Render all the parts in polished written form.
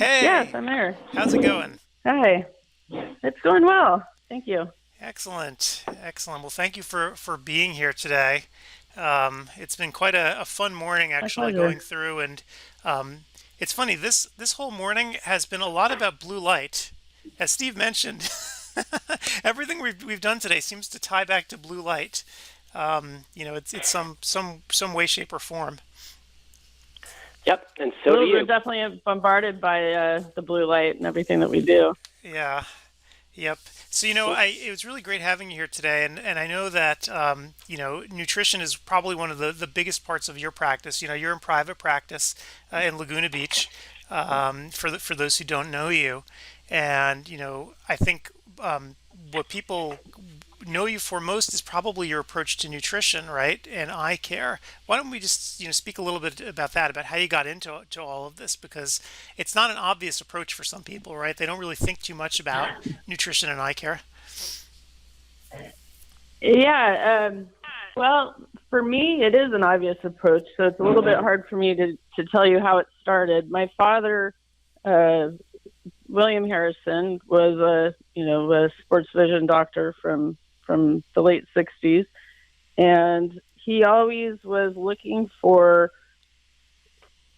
Yes, Hey, I'm there. how's it going? Hi. It's going well. Thank you. Excellent, excellent. Well, thank you for being here today. It's been quite a fun morning My actually going pleasure. through, and um, it's funny. This whole morning has been a lot about blue light, as Steve mentioned. Everything we've done today seems to tie back to blue light. It's some way, shape, or form. Yep, and so do We're you. definitely bombarded by the blue light and everything that we do. Yeah. Yep. So, it was really great having you here today, and I know that nutrition is probably one of the biggest parts of your practice. You're in private practice in Laguna Beach, for those who don't know you, and I think what people know you for most is probably your approach to nutrition, right, and eye care. Why don't we just speak a little bit about that, about how you got into all of this, because it's not an obvious approach for some people, right? They don't really think too much about nutrition and eye care. Yeah. Well, for me, it is an obvious approach, so it's a little bit hard for me to tell you how it started. My father, uh, William Harrison, was a sports vision doctor from the late '60s, and he always was looking for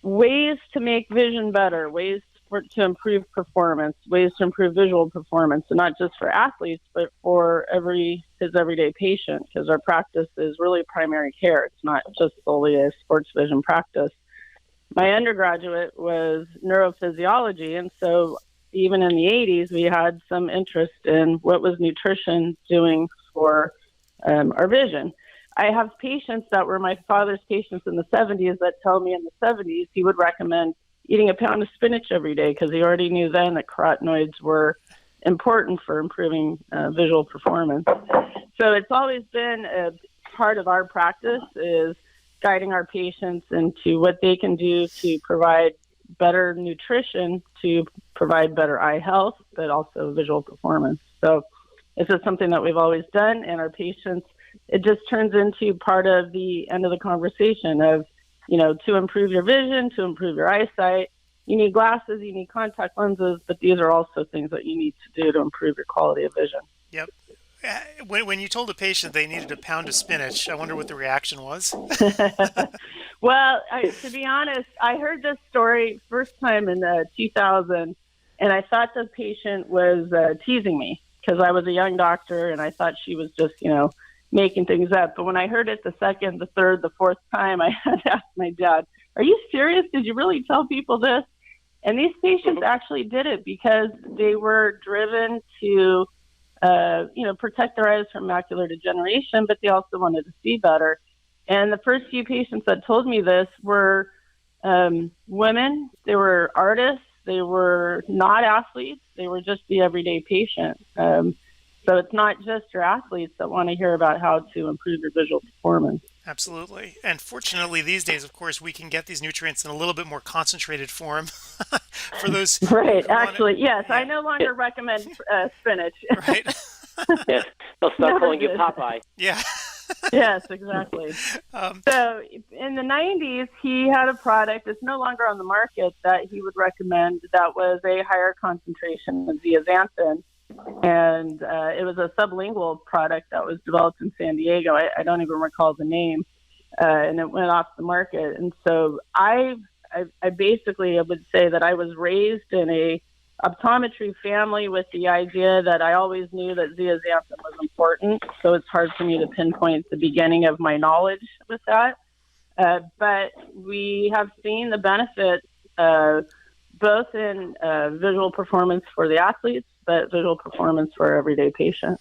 ways to make vision better, to improve performance, ways to improve visual performance, and not just for athletes, but for his everyday patient, because our practice is really primary care. It's not just solely a sports vision practice. My undergraduate was neurophysiology, and so even in the 80s, we had some interest in what was nutrition doing for our vision. I have patients that were my father's patients in the 70s that tell me in the 70s he would recommend eating a pound of spinach every day because he already knew then that carotenoids were important for improving visual performance. So it's always been a part of our practice is guiding our patients into what they can do to provide better nutrition to provide better eye health, but also visual performance. So this is something that we've always done, and our patients, it just turns into part of the end of the conversation of, to improve your vision, to improve your eyesight, you need glasses, you need contact lenses, but these are also things that you need to do to improve your quality of vision. Yep. When you told a patient they needed a pound of spinach, I wonder what the reaction was. Well, to be honest, I heard this story first time in 2000, and I thought the patient was teasing me because I was a young doctor, and I thought she was just, making things up. But when I heard it the second, the third, the fourth time, I had asked my dad, "Are you serious? Did you really tell people this?" And these patients actually did it because they were driven to, protect their eyes from macular degeneration, but they also wanted to see better. And the first few patients that told me this were women. They were artists. They were not athletes. They were just the everyday patient. So it's not just your athletes that want to hear about how to improve your visual performance. Absolutely. And fortunately, these days, of course, we can get these nutrients in a little bit more concentrated form for those Right. who want to. Actually, yes. I Yeah, no longer recommend spinach. right. Yes, they'll start Never calling you did. Popeye. Yeah. Yes, exactly. Um, So in the 90s, he had a product that's no longer on the market that he would recommend that was a higher concentration of zeaxanthin. And it was a sublingual product that was developed in San Diego. I don't even recall the name. And it went off the market. And so I basically, I would say that I was raised in a optometry family with the idea that I always knew that zeaxanthin was important. So it's hard for me to pinpoint the beginning of my knowledge with that. But we have seen the benefits both in visual performance for the athletes, but visual performance for our everyday patient.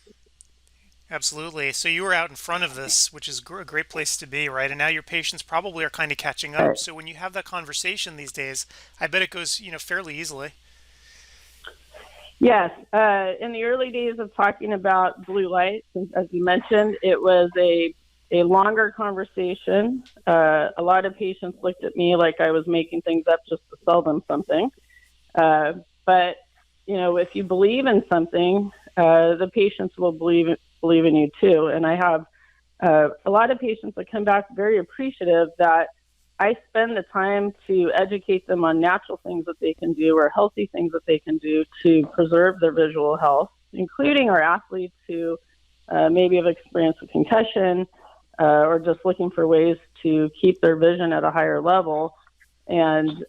Absolutely. So you were out in front of this, which is a great place to be, right? And now your patients probably are kind of catching up. Right. So when you have that conversation these days, I bet it goes, fairly easily. Yes. In the early days of talking about blue light, as you mentioned, it was a longer conversation. A lot of patients looked at me like I was making things up just to sell them something. But, if you believe in something, the patients will believe in you too. And I have a lot of patients that come back very appreciative that I spend the time to educate them on natural things that they can do or healthy things that they can do to preserve their visual health, including our athletes who maybe have experienced a concussion or just looking for ways to keep their vision at a higher level. And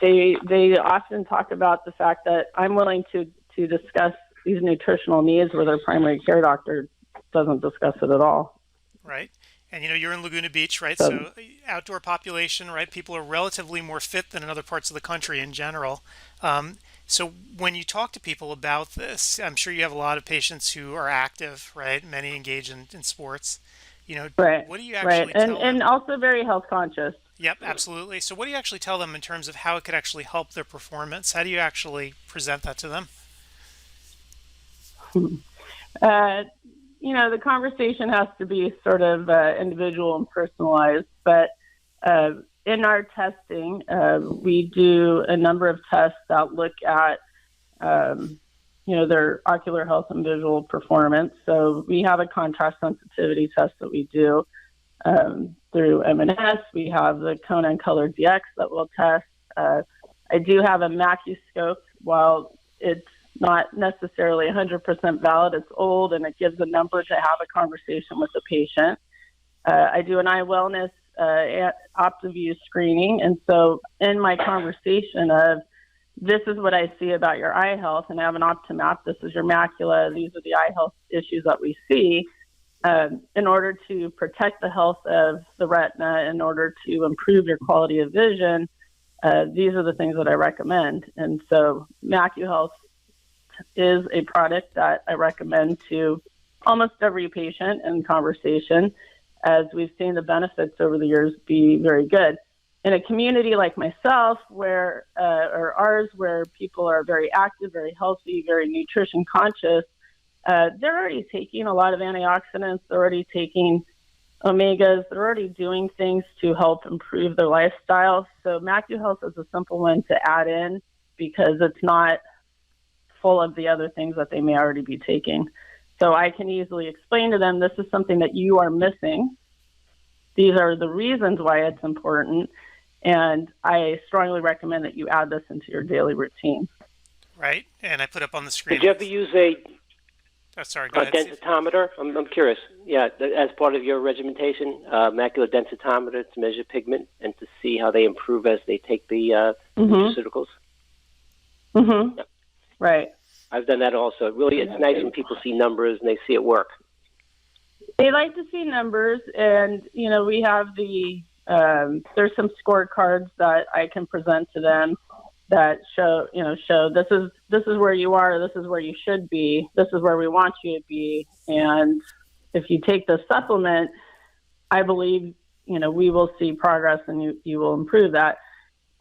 they often talk about the fact that I'm willing to discuss these nutritional needs where their primary care doctor doesn't discuss it at all. Right. And you're in Laguna Beach, right? So outdoor population, right? People are relatively more fit than in other parts of the country in general. So when you talk to people about this, I'm sure you have a lot of patients who are active, right? Many engage in sports. Right. What do you actually tell them? And also very health conscious. Yep, absolutely. So what do you actually tell them in terms of how it could actually help their performance? How do you actually present that to them? The conversation has to be sort of individual and personalized, but in our testing, we do a number of tests that look at, their ocular health and visual performance. So we have a contrast sensitivity test that we do through M&S. We have the Kona Color DX that we'll test. I do have a macuscope. While it's not necessarily 100% valid, it's old, and it gives a number to have a conversation with the patient. I do an eye wellness OptiView screening, and so in my conversation of this is what I see about your eye health, and I have an OptiMap, this is your macula, these are the eye health issues that we see, in order to protect the health of the retina, in order to improve your quality of vision, these are the things that I recommend. And so MacuHealth is a product that I recommend to almost every patient in conversation, as we've seen the benefits over the years be very good. In a community like myself, or ours, where people are very active, very healthy, very nutrition conscious, they're already taking a lot of antioxidants, they're already taking omegas, they're already doing things to help improve their lifestyle. So MacuHealth is a simple one to add in because it's not full of the other things that they may already be taking. So I can easily explain to them, this is something that you are missing. These are the reasons why it's important. And I strongly recommend that you add this into your daily routine. Right. And I put up on the screen. Did you ever use a go ahead, densitometer? I'm curious. Yeah, as part of your regimentation, macular densitometer to measure pigment and to see how they improve as they take the nutraceuticals. Mm-hmm. Yep. Right. I've done that also. It's nice when people see numbers and they see it work. They like to see numbers, and we have there's some scorecards that I can present to them that show this is where you are, this is where you should be, this is where we want you to be, and if you take the supplement, I believe we will see progress and you will improve that.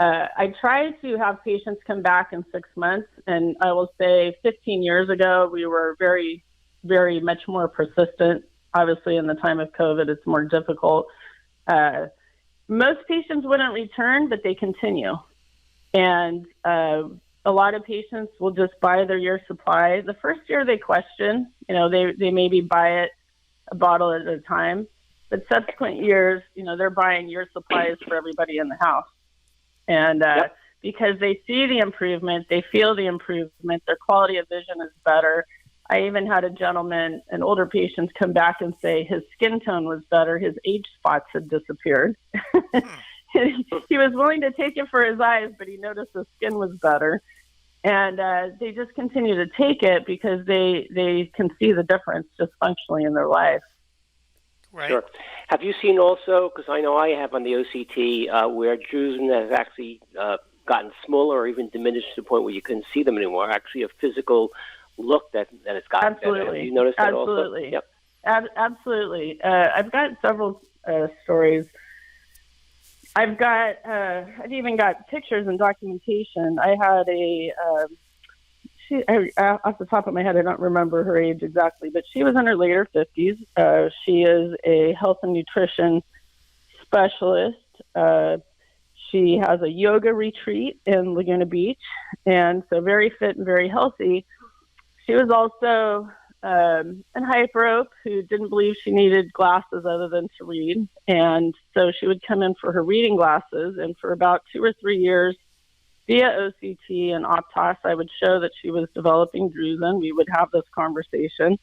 I try to have patients come back in 6 months, and I will say 15 years ago, we were very, very much more persistent. Obviously, in the time of COVID, it's more difficult. Most patients wouldn't return, but they continue. And a lot of patients will just buy their year's supply. The first year they question, they maybe buy it a bottle at a time. But subsequent years, they're buying year supplies for everybody in the house. And because they see the improvement, they feel the improvement, their quality of vision is better. I even had a gentleman, an older patient, come back and say his skin tone was better, his age spots had disappeared. He was willing to take it for his eyes, but he noticed the skin was better. And they just continue to take it because they can see the difference just functionally in their life. Right. Sure. Have you seen also, because I know I have on the OCT, where drusen has actually gotten smaller or even diminished to the point where you couldn't see them anymore, actually a physical look that it's gotten Absolutely. better. Have you noticed that also? Absolutely. Yep. Absolutely. I've got several stories. I've even got pictures and documentation. I had off the top of my head, I don't remember her age exactly, but she was in her later 50s. She is a health and nutrition specialist. She has a yoga retreat in Laguna Beach, and so very fit and very healthy. She was also an hyperope who didn't believe she needed glasses other than to read. And so she would come in for her reading glasses. And for about 2 or 3 years, via OCT and Optos, I would show that she was developing drusen. We would have this conversation.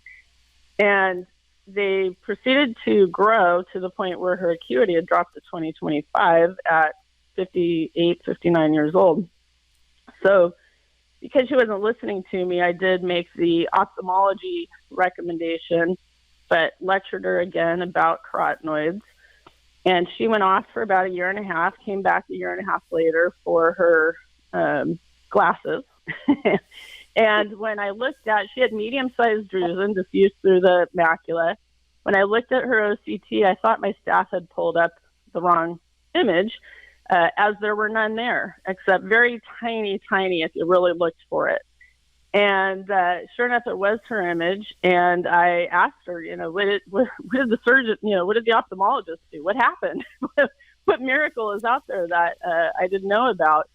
And they proceeded to grow to the point where her acuity had dropped to 20/25 at 58, 59 years old. So because she wasn't listening to me, I did make the ophthalmology recommendation, but lectured her again about carotenoids. And she went off for about 1.5 years, came back 1.5 years later for her glasses. And when I looked at, she had medium-sized drusen diffused through the macula. When I looked at her OCT, I thought my staff had pulled up the wrong image, as there were none there, except very tiny if you really looked for it. And sure enough, it was her image. And I asked her, what did the surgeon, what did the ophthalmologist do? What happened? What miracle is out there that I didn't know about?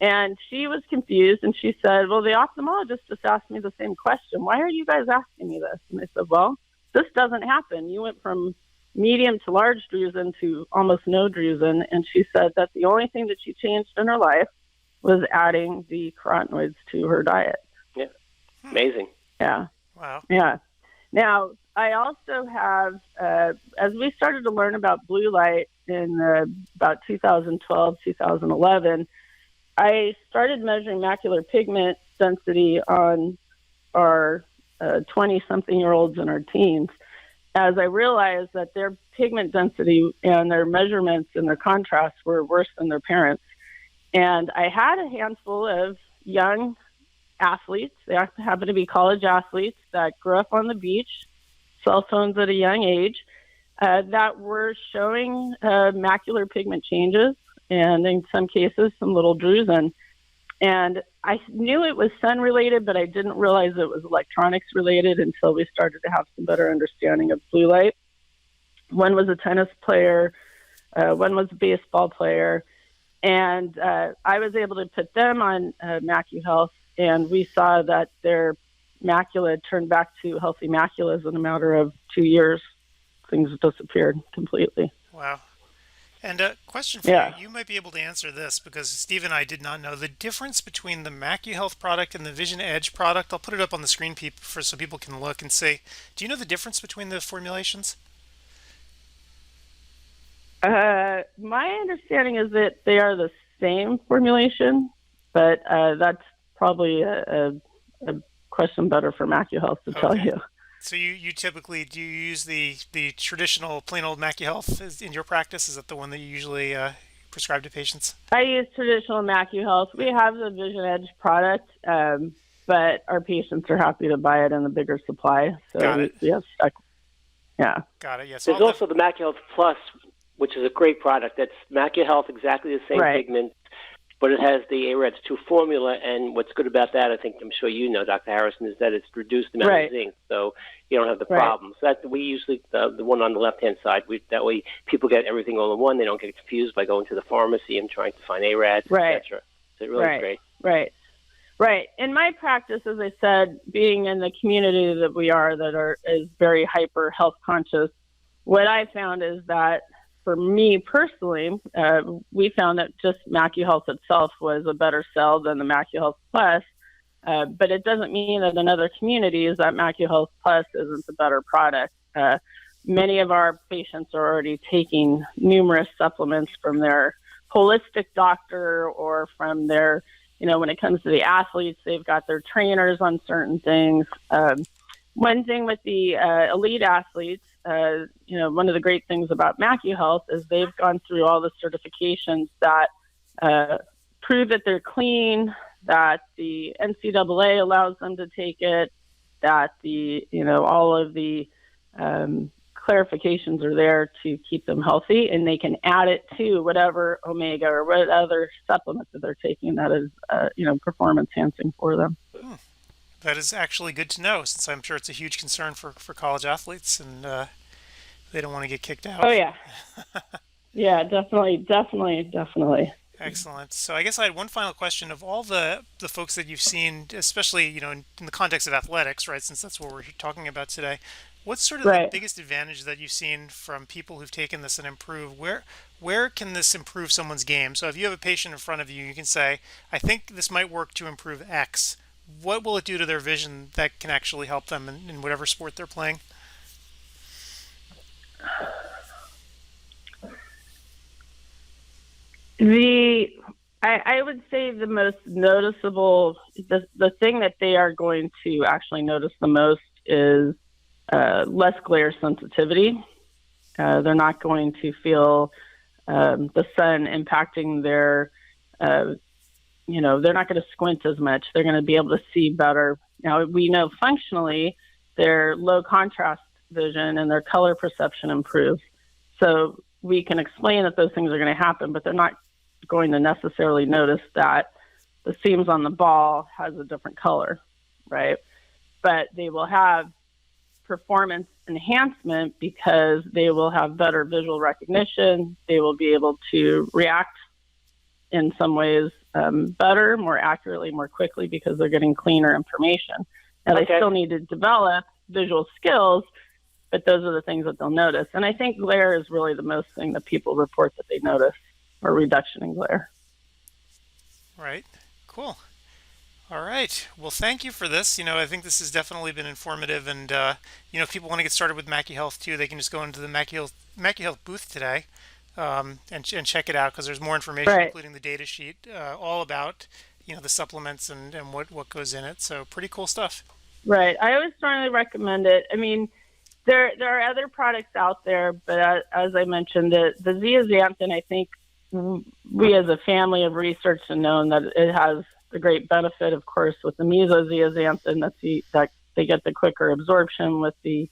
And she was confused, and she said, well, the ophthalmologist just asked me the same question. Why are you guys asking me this? And I said, well, this doesn't happen. You went from medium to large drusen to almost no drusen. And she said that the only thing that she changed in her life was adding the carotenoids to her diet. Yeah. Amazing. Yeah. Wow. Yeah. Now, I also have, as we started to learn about blue light in about 2012, 2011, I started measuring macular pigment density on our 20-something-year-olds and our teens, as I realized that their pigment density and their measurements and their contrasts were worse than their parents. And I had a handful of young athletes, they happened to be college athletes that grew up on the beach, cell phones at a young age, that were showing macular pigment changes, and in some cases, some little drusen. And I knew it was sun-related, but I didn't realize it was electronics-related until we started to have some better understanding of blue light. One was a tennis player, one was a baseball player, and I was able to put them on MacuHealth, and we saw that their macula turned back to healthy maculas in a matter of 2 years. Things disappeared completely. Wow. And a question for you. You might be able to answer this because Steve and I did not know the difference between the MacuHealth product and the Vision Edge product. I'll put it up on the screen so people can look and say, do you know the difference between the formulations? My understanding is that they are the same formulation, but that's probably a question better for MacuHealth to tell you. So you typically, do you use the traditional plain old MacuHealth in your practice? Is that the one that you usually prescribe to patients? I use traditional MacuHealth. We have the Vision Edge product, but our patients are happy to buy it in a bigger supply. So Got it. We have stuck. Yeah. Got it. Yes. There's also the MacuHealth Plus, which is a great product. That's MacuHealth, exactly the same pigment, but it has the AREDS 2 formula. And what's good about that, I think, I'm sure you know, Dr. Harrison, is that it's reduced the amount of zinc, so you don't have the problems. So that we usually, the one on the left-hand side, that way people get everything all in one. They don't get confused by going to the pharmacy and trying to find AREDS, etc. So it really is great. Right. In my practice, as I said, being in the community that we are, is very hyper health conscious, what I found is that for me personally, we found that just MacuHealth itself was a better sell than the MacuHealth Plus, but it doesn't mean that in other communities that MacuHealth Plus isn't a better product. Many of our patients are already taking numerous supplements from their holistic doctor or from their, when it comes to the athletes, they've got their trainers on certain things. One thing with the elite athletes, one of the great things about MacuHealth is they've gone through all the certifications that prove that they're clean, that the NCAA allows them to take it, that all of the clarifications are there to keep them healthy, and they can add it to whatever omega or what other supplement that they're taking that is, performance enhancing for them. That is actually good to know, since I'm sure it's a huge concern for college athletes, and they don't want to get kicked out. Oh, yeah. Yeah, definitely. Excellent. So I guess I had one final question. Of all the folks that you've seen, especially, in the context of athletics, right, since that's what we're talking about today, what's sort of the Right. biggest advantage that you've seen from people who've taken this and improved? Where can this improve someone's game? So if you have a patient in front of you, you can say, I think this might work to improve X. What will it do to their vision that can actually help them in whatever sport they're playing? The I would say the most noticeable, the thing that they are going to actually notice the most is less glare sensitivity. They're not going to feel the sun impacting their, they're not going to squint as much. They're going to be able to see better. Now, we know functionally their low contrast vision and their color perception improves. So we can explain that those things are going to happen, but they're not going to necessarily notice that the seams on the ball has a different color, right? But they will have performance enhancement because they will have better visual recognition. They will be able to react in some ways better, more accurately, more quickly because they're getting cleaner information. Now, they still need to develop visual skills, but those are the things that they'll notice. And I think glare is really the most thing that people report that they notice, or reduction in glare. Right. Cool. All right. Well, thank you for this. I think this has definitely been informative. And, if people want to get started with MacuHealth too, they can just go into the MacuHealth booth today and check it out because there's more information, Right. including the data sheet, all about, the supplements and what goes in it. So pretty cool stuff. Right. I always strongly recommend it. I mean, there are other products out there, but as I mentioned, the zeaxanthin, I think we as a family have researched and known that it has the great benefit, of course, with the mesozeaxanthin, that they get the quicker absorption with the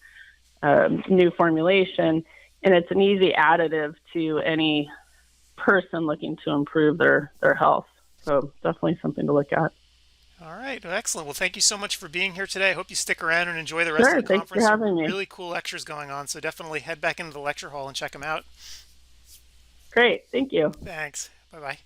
new formulation, and it's an easy additive to any person looking to improve their health. So definitely something to look at. All right. Well, excellent. Well, thank you so much for being here today. I hope you stick around and enjoy the rest of Sure. the Thanks for conference. having me. Really cool lectures going on. So definitely head back into the lecture hall and check them out. Great. Thank you. Thanks. Bye-bye.